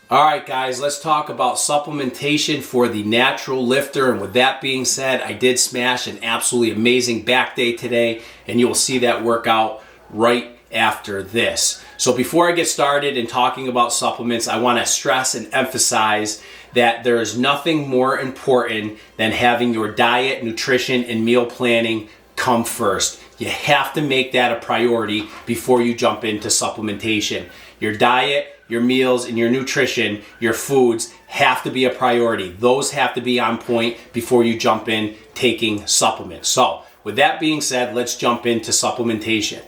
All right, guys, let's talk about supplementation for the natural lifter. And with that being said, I did smash an absolutely amazing back day today, and you will see that workout right after this. So before I get started in talking about supplements, I want to stress and emphasize that there is nothing more important than having your diet, nutrition, and meal planning come first. You have to make that a priority before you jump into supplementation. Your diet, your meals, and your nutrition, your foods have to be a priority. Those have to be on point before you jump in taking supplements. So with that being said, let's jump into supplementation.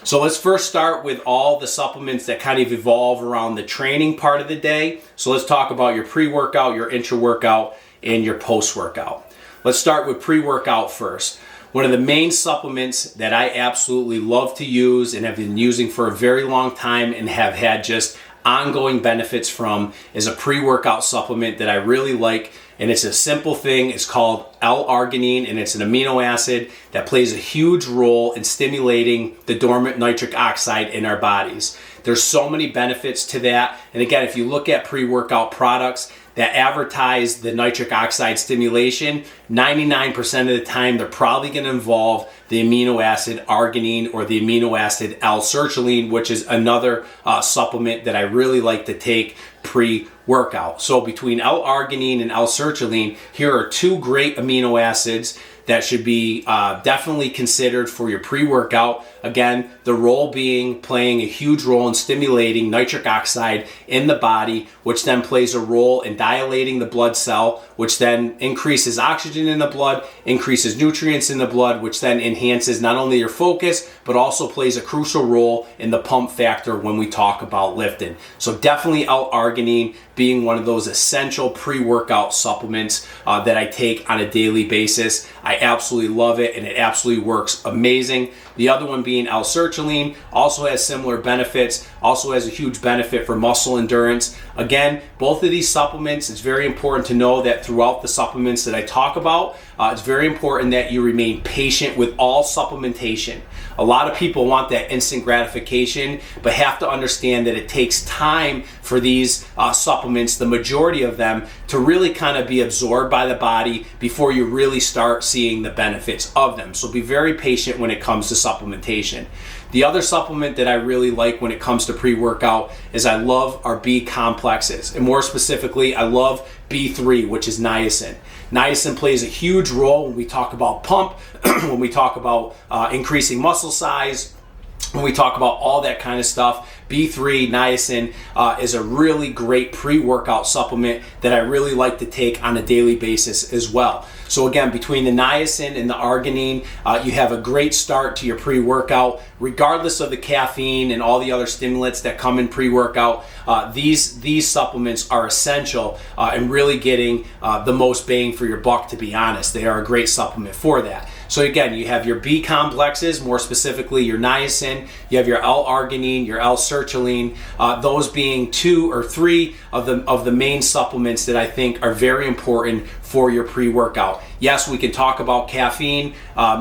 So let's first start with all the supplements that kind of evolve around the training part of the day. So let's talk about your pre-workout, your intra-workout, and your post-workout. Let's start with pre-workout first. One of the main supplements that I absolutely love to use and have been using for a very long time and have had just ongoing benefits from is a pre-workout supplement that I really like, and it's a simple thing. It's called L-arginine, and it's an amino acid that plays a huge role in stimulating the dormant nitric oxide in our bodies. There's so many benefits to that, and again, if you look at pre-workout products that advertise the nitric oxide stimulation, 99% of the time they're probably going to involve the amino acid arginine or the amino acid L-sertraline, which is another supplement that I really like to take pre-workout. So between L-arginine and L-sertraline, here are two great amino acids that should be definitely considered for your pre-workout. Again, the role being playing a huge role in stimulating nitric oxide in the body, which then plays a role in dilating the blood cell, which then increases oxygen in the blood, increases nutrients in the blood, which then enhances not only your focus, but also plays a crucial role in the pump factor when we talk about lifting. So definitely L-arginine being one of those essential pre-workout supplements that I take on a daily basis. I absolutely love it, and it absolutely works amazing. The other one being L-sertraline also has similar benefits, also has a huge benefit for muscle endurance. Again, both of these supplements, it's very important to know that throughout the supplements that I talk about, it's very important that you remain patient with all supplementation. A lot of people want that instant gratification, but have to understand that it takes time for these supplements, the majority of them, to really kind of be absorbed by the body before you really start seeing the benefits of them. So be very patient when it comes to supplementation. The other supplement that I really like when it comes to pre-workout is I love our B complexes. And more specifically, I love B3, which is niacin. Niacin plays a huge role when we talk about pump, when we talk about increasing muscle size, when we talk about all that kind of stuff. B3 niacin is a really great pre-workout supplement that I really like to take on a daily basis as well. So again, between the niacin and the arginine, you have a great start to your pre-workout. Regardless of the caffeine and all the other stimulants that come in pre-workout, these supplements are essential in really getting the most bang for your buck, to be honest. They are a great supplement for that. So again, you have your B complexes, more specifically your niacin, you have your L-arginine, your L-sertraline, those being 2 or 3 of the main supplements that I think are very important for your pre-workout. Yes, we can talk about caffeine.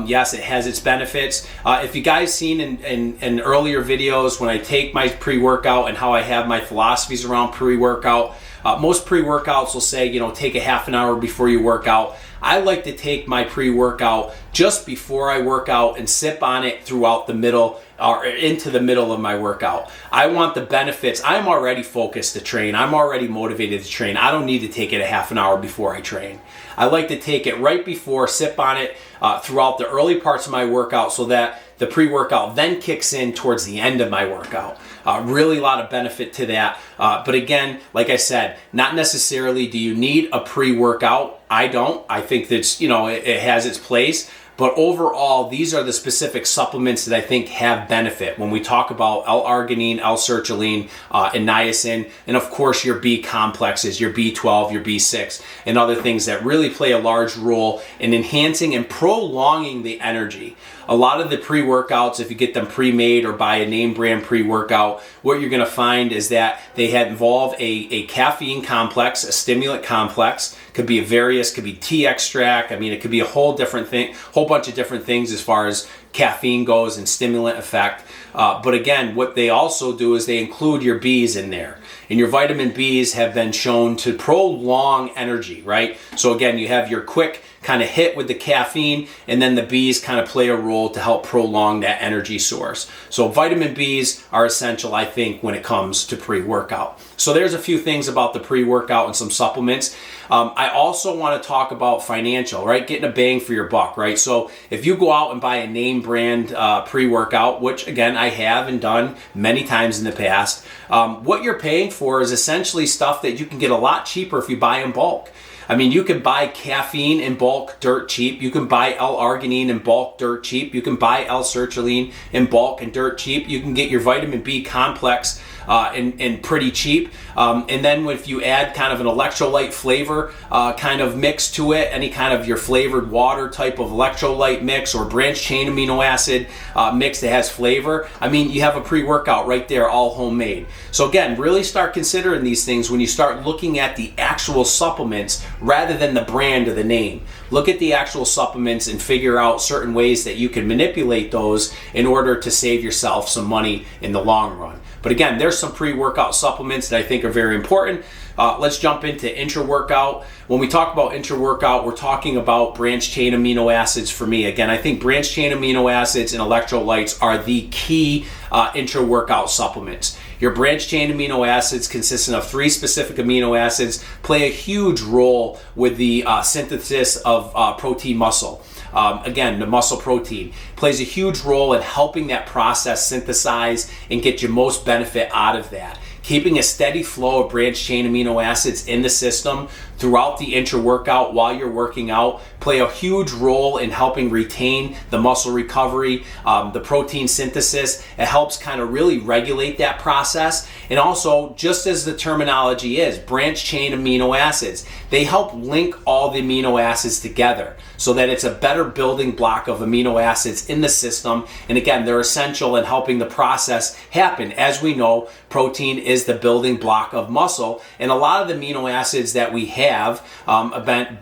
Yes, it has its benefits. If you guys seen in earlier videos when I take my pre-workout and how I have my philosophies around pre-workout, most pre-workouts will say, take a half an hour before you work out. I like to take my pre-workout just before I work out and sip on it throughout the middle or into the middle of my workout. I want the benefits. I'm already focused to train. I'm already motivated to train. I don't need to take it a half an hour before I train. I like to take it right before, sip on it throughout the early parts of my workout so that the pre-workout then kicks in towards the end of my workout. Really a lot of benefit to that. But again, like I said, not necessarily do you need a pre-workout. I don't. I think that's, it has its place. But overall, these are the specific supplements that I think have benefit when we talk about L-arginine, L-sertraline, and niacin, and of course your B complexes, your B12, your B6, and other things that really play a large role in enhancing and prolonging the energy. A lot of the pre-workouts, if you get them pre-made or buy a name brand pre-workout, what you're going to find is that they involve a caffeine complex, a stimulant complex. Could be could be tea extract. It could be a whole bunch of different things as far as caffeine goes and stimulant effect. But again, what they also do is they include your Bs in there. and your vitamin Bs have been shown to prolong energy, right? So again, you have your quick kind of hit with the caffeine, and then the Bs kind of play a role to help prolong that energy source. So vitamin Bs are essential, I think, when it comes to pre-workout. So there's a few things about the pre-workout and some supplements. I also want to talk about financial, right? Getting a bang for your buck, right? So if you go out and buy a name brand pre-workout, which again, I have and done many times in the past, what you're paying for is essentially stuff that you can get a lot cheaper if you buy in bulk. I mean, you can buy caffeine in bulk dirt cheap. You can buy L-arginine in bulk dirt cheap. You can buy L-sertraline in bulk and dirt cheap. You can get your vitamin B complex and pretty cheap. And then if you add kind of an electrolyte flavor kind of mix to it, any kind of your flavored water type of electrolyte mix or branched chain amino acid mix that has flavor, I mean, you have a pre-workout right there, all homemade. So again, really start considering these things when you start looking at the actual supplements rather than the brand or the name. Look at the actual supplements and figure out certain ways that you can manipulate those in order to save yourself some money in the long run. But again, there's some pre-workout supplements that I think are very important. Let's jump into intra-workout. When we talk about intra-workout, we're talking about branched chain amino acids for me. Again, I think branched chain amino acids and electrolytes are the key intra-workout supplements. Your branched chain amino acids, consisting of 3 specific amino acids, play a huge role with the synthesis of protein muscle. Again, the muscle protein plays a huge role in helping that process synthesize and get your most benefit out of that. Keeping a steady flow of branched chain amino acids in the system throughout the intra-workout while you're working out play a huge role in helping retain the muscle recovery, the protein synthesis. It helps kind of really regulate that process. And also, just as the terminology is, branched chain amino acids, they help link all the amino acids together so that it's a better building block of amino acids in the system. And again, they're essential in helping the process happen. As we know, protein is the building block of muscle, and a lot of the amino acids that we have,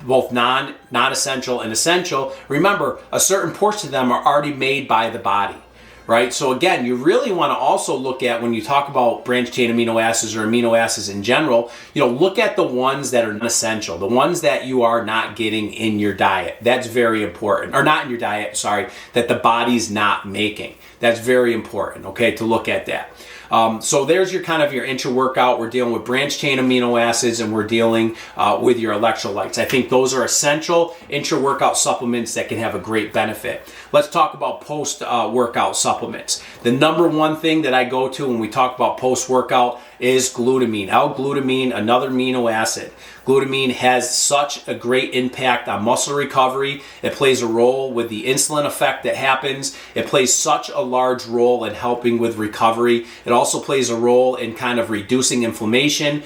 both non-essential and essential, remember, a certain portion of them are already made by the body, right? So again, you really want to also look at, when you talk about branched chain amino acids or amino acids in general, look at the ones that are non-essential, the ones that you are not getting in your diet. That's very important. Or not in your diet, sorry, that the body's not making. That's very important, okay, to look at that. So there's your kind of your intra-workout. We're dealing with branched chain amino acids, and we're dealing with your electrolytes. I think those are essential intra-workout supplements that can have a great benefit. Let's talk about post-workout supplements. The number one thing that I go to when we talk about post-workout is glutamine. L-glutamine, another amino acid. Glutamine has such a great impact on muscle recovery. It plays a role with the insulin effect that happens. It plays such a large role in helping with recovery. It also plays a role in kind of reducing inflammation,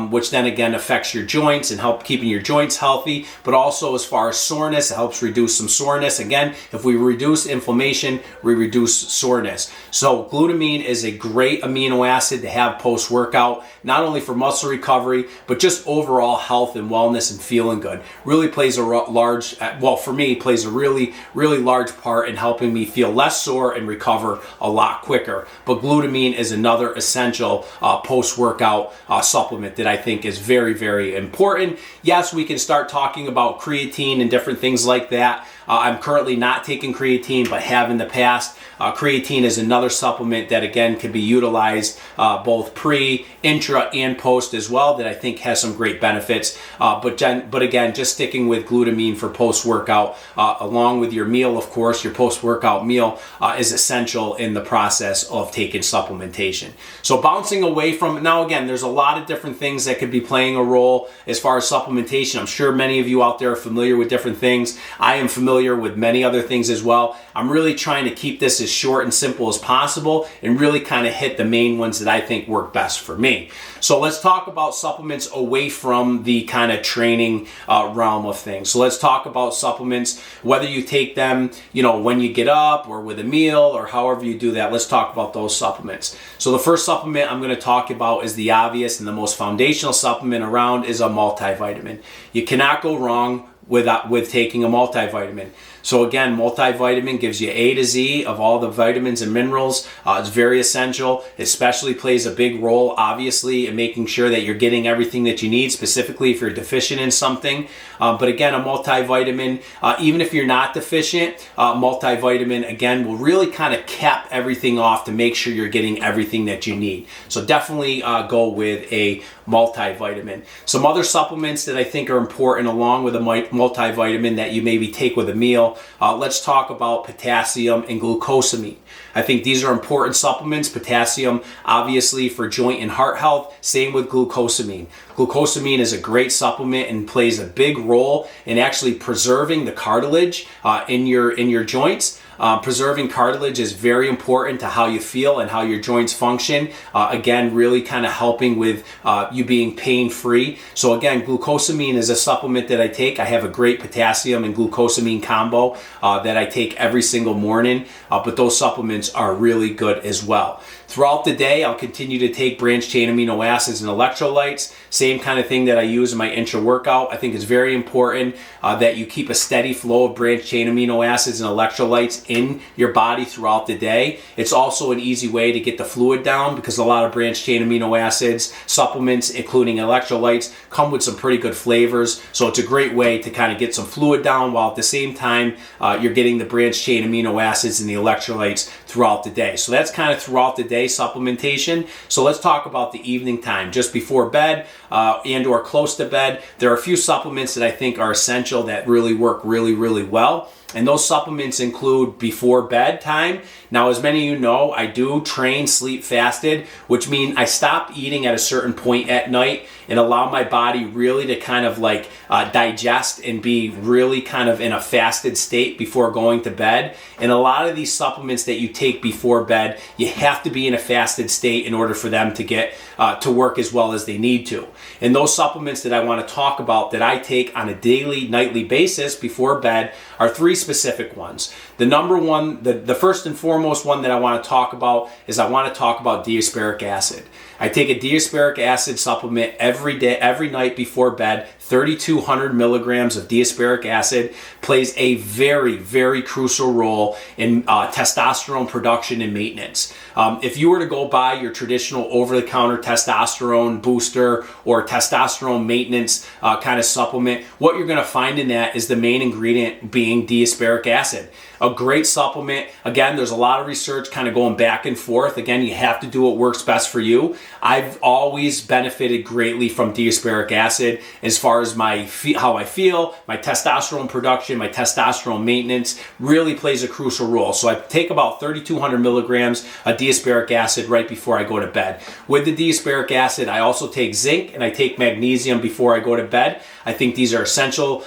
which then again affects your joints and help keeping your joints healthy. But also as far as soreness, it helps reduce some soreness. Again, if we reduce inflammation, we reduce soreness. So glutamine is a great amino acid to have post-workout, not only for muscle recovery, but just overall health and wellness and feeling good. Really plays a large, well, for me, plays a really, really large part in helping me feel less sore and recover a lot quicker. But glutamine is another essential post-workout supplement that I think is very, very important. Yes, we can start talking about creatine and different things like that. I'm currently not taking creatine, but have in the past. Creatine is another supplement that again can be utilized both pre, intra, and post as well, that I think has some great benefits. But again, just sticking with glutamine for post-workout, along with your meal, of course, your post-workout meal is essential in the process of taking supplementation. So bouncing away from, now again, there's a lot of different things that could be playing a role as far as supplementation. I'm sure many of you out there are familiar with different things. I am familiar with many other things as well. I'm really trying to keep this as short and simple as possible and really kind of hit the main ones that I think work best for me. So let's talk about supplements away from the kind of training realm of things. So let's talk about supplements, whether you take them, when you get up or with a meal or however you do that. Let's talk about those supplements. So the first supplement I'm going to talk about is the obvious and the most foundational supplement around is a multivitamin. You cannot go wrong with taking a multivitamin. So again, multivitamin gives you A to Z of all the vitamins and minerals. It's very essential, especially plays a big role, obviously, in making sure that you're getting everything that you need, specifically if you're deficient in something. But again, a multivitamin, even if you're not deficient, multivitamin, again, will really kind of cap everything off to make sure you're getting everything that you need. So definitely go with a multivitamin. Some other supplements that I think are important along with a multivitamin that you maybe take with a meal, let's talk about potassium and glucosamine. I think these are important supplements. Potassium, obviously, for joint and heart health. Same with glucosamine. Glucosamine is a great supplement and plays a big role in actually preserving the cartilage in your joints. Preserving cartilage is very important to how you feel and how your joints function. Again, really kind of helping with you being pain-free. So again, glucosamine is a supplement that I take. I have a great potassium and glucosamine combo that I take every single morning, but those supplements are really good as well. Throughout the day, I'll continue to take branched chain amino acids and electrolytes. Same kind of thing that I use in my intra-workout. I think it's very important that you keep a steady flow of branched chain amino acids and electrolytes in your body throughout the day. It's also an easy way to get the fluid down because a lot of branched chain amino acids, supplements, including electrolytes, come with some pretty good flavors. So it's a great way to kind of get some fluid down while at the same time you're getting the branched chain amino acids and the electrolytes throughout the day. So that's kind of throughout the day supplementation. So let's talk about the evening time, just before bed and or close to bed. There are a few supplements that I think are essential that really work really well. And those supplements include before bedtime. Now, as many of you know, I do train sleep fasted, which means I stop eating at a certain point at night and allow my body really to kind of like digest and be really kind of in a fasted state before going to bed. And a lot of these supplements that you take before bed, you have to be in a fasted state in order for them to get to work as well as they need to. And those supplements that I want to talk about that I take on a daily, nightly basis before bed are three specific ones. The number one, the first and foremost one that I want to talk about is I want to talk about D-aspartic acid. I take a D-aspartic acid supplement every day, every night before bed. 3,200 milligrams of D-aspartic acid plays a very crucial role in testosterone production and maintenance. If you were to go buy your traditional over-the-counter testosterone booster or testosterone maintenance kind of supplement, what you're going to find in that is the main ingredient being D-aspartic acid. A great supplement. Again, there's a lot of research kind of going back and forth. Again, you have to do what works best for you. I've always benefited greatly from D-aspartic acid as far as how I feel, my testosterone production, my testosterone maintenance really plays a crucial role. So I take about 3,200 milligrams of D-aspartic acid right before I go to bed. With the D-aspartic acid, I also take zinc and I take magnesium before I go to bed. I think these are essential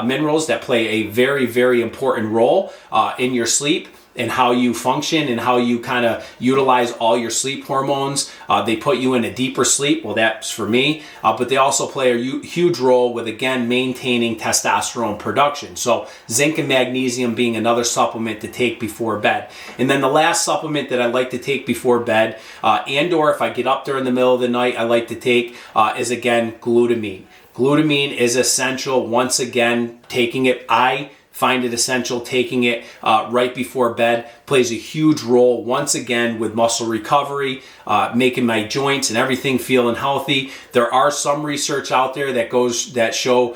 minerals that play a very important role in your sleep and how you function and how you kind of utilize all your sleep hormones. They put you in a deeper sleep. Well, that's for me. But they also play a huge role with, again, maintaining testosterone production. So zinc and magnesium being another supplement to take before bed. And then the last supplement that I like to take before bed, and or if I get up there in the middle of the night, I like to take is, again, glutamine. Glutamine is essential. Once again, taking it, I find it essential taking it right before bed. Plays a huge role, once again, with muscle recovery, making my joints and everything feeling healthy. There are some research out there that show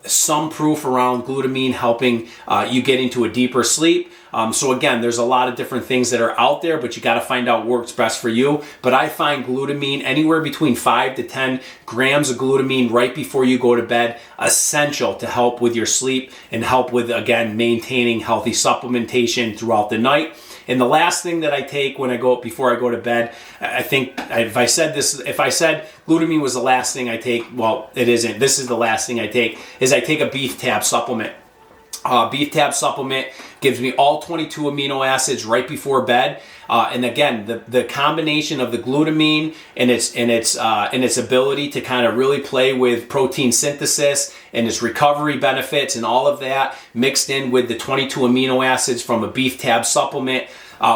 some proof around glutamine helping you get into a deeper sleep. So again, there's a lot of different things that are out there, but you got to find out what works best for you. But I find glutamine, anywhere between 5 to 10 grams of glutamine right before you go to bed, essential to help with your sleep and help with, again, maintaining healthy supplementation throughout the night. And the last thing that I take before I go to bed, I think if I said glutamine was the last thing I take, well, it isn't. This is the last thing I take, is I take a beef tab supplement. Beef tab supplement gives me all 22 amino acids right before bed. And again, the combination of the glutamine and its ability to kind of really play with protein synthesis and its recovery benefits and all of that mixed in with the 22 amino acids from a beef tab supplement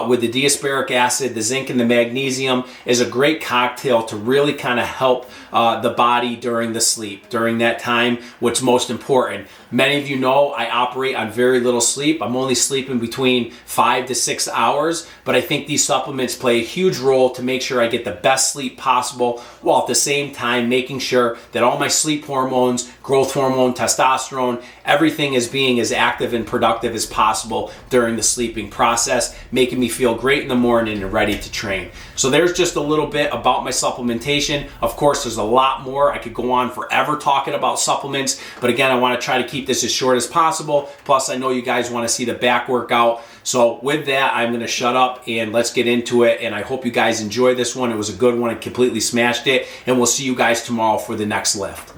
with the D-aspartic acid, the zinc, and the magnesium is a great cocktail to really kind of help the body during the sleep, during that time, what's most important. Many of you know I operate on very little sleep. I'm only sleeping between 5 to 6 hours, but I think these supplements play a huge role to make sure I get the best sleep possible, while at the same time making sure that all my sleep hormones, growth hormone, testosterone, everything is being as active and productive as possible during the sleeping process, making me feel great in the morning and ready to train. So there's just a little bit about my supplementation. Of course, there's a lot more. I could go on forever talking about supplements, but again, I want to try to keep this as short as possible. Plus, I know you guys want to see the back workout. So with that, I'm going to shut up and let's get into it. And I hope you guys enjoy this one. It was a good one. I completely smashed it. And we'll see you guys tomorrow for the next lift.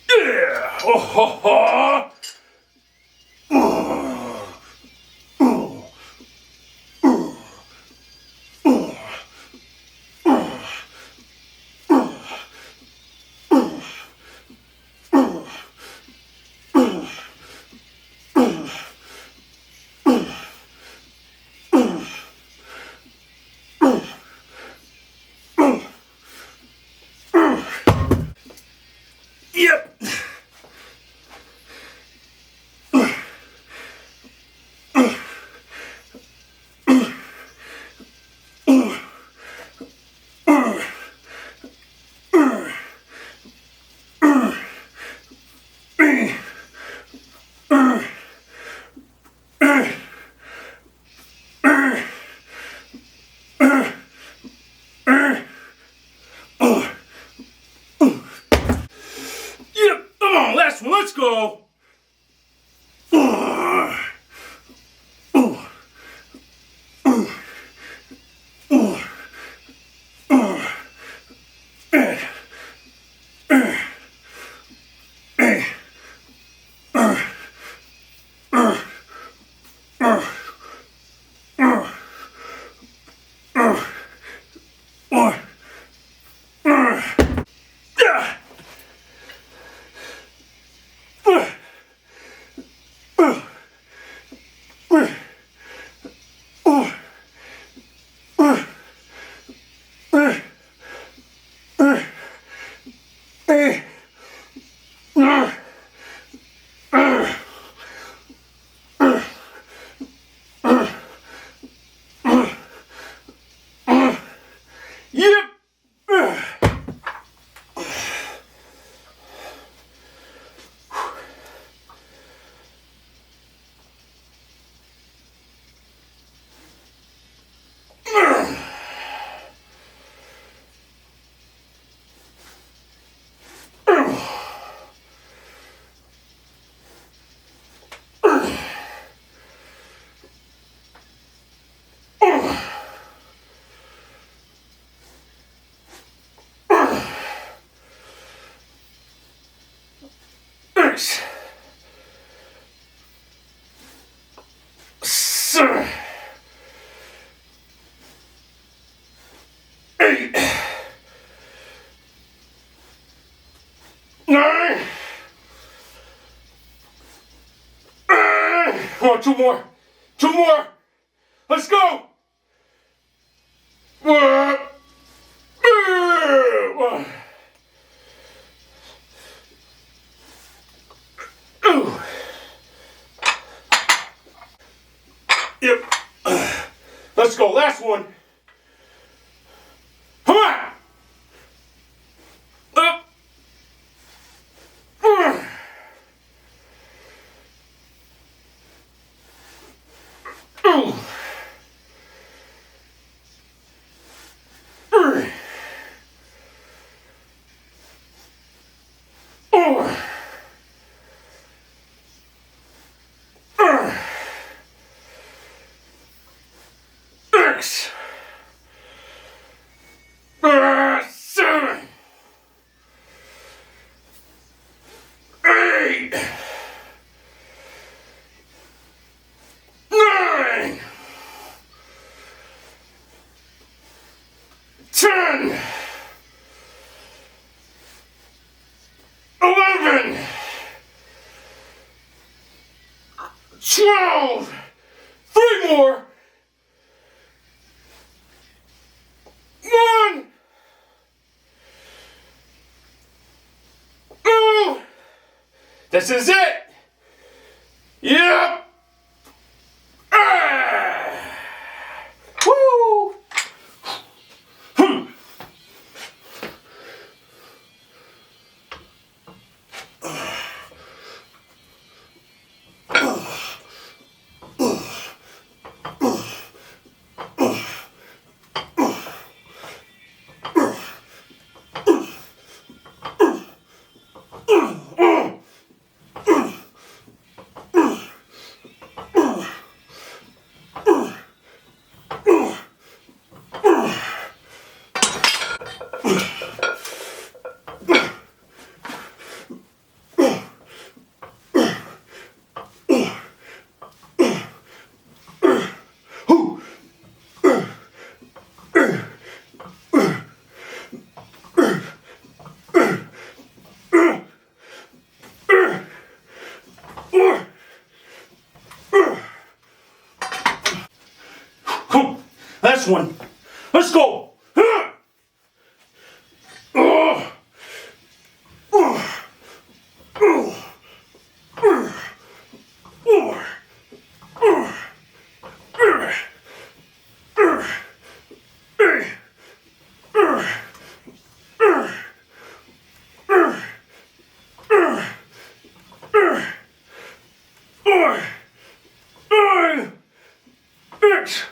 Yeah! Oh, ho, ho. Yep. Yep. Come on, last one. Let's go. Yep. Nice. Sir. 9. Come on, 2 more. 2 more. Let's go. 1. Yep. Let's go. Last one. Come on. Up. Six. 7. 8. 9. 10. 11. 12. 3 more. 1. 2. This is it. Yep. Woo. Come, last one. Let's go. Six.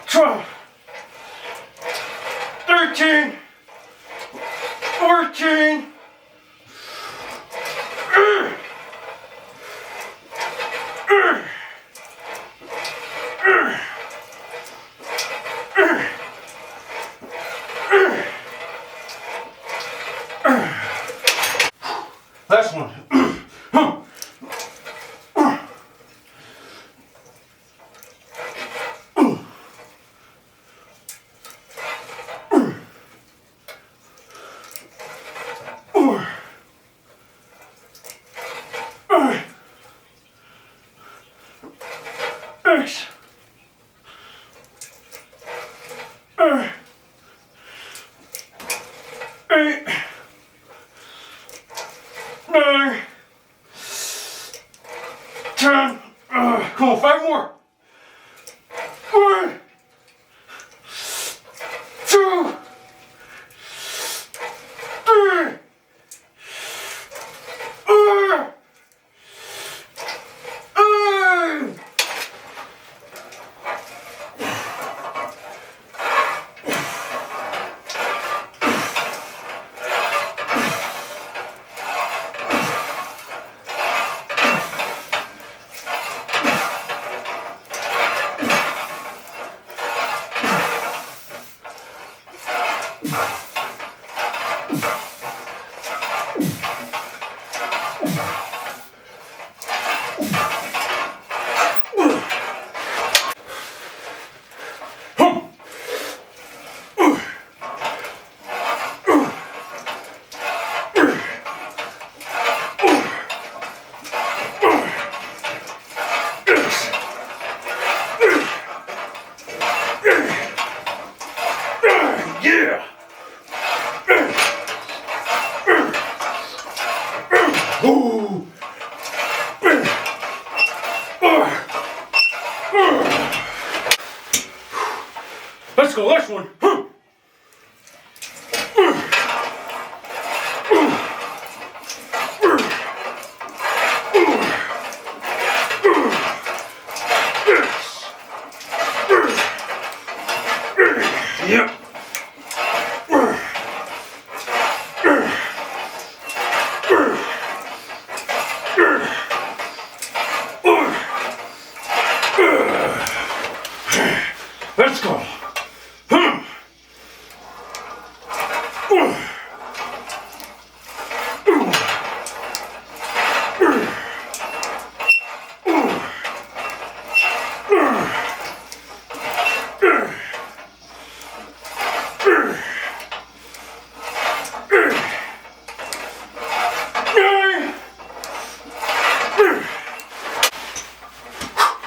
Twelve, 13, 14. Last one. X. 8, 9, 10. Come on, 5 more. 1, 2, 3. Yeah! Ooh. Let's go, last one. Yep. Let's go.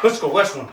Let's go, last one.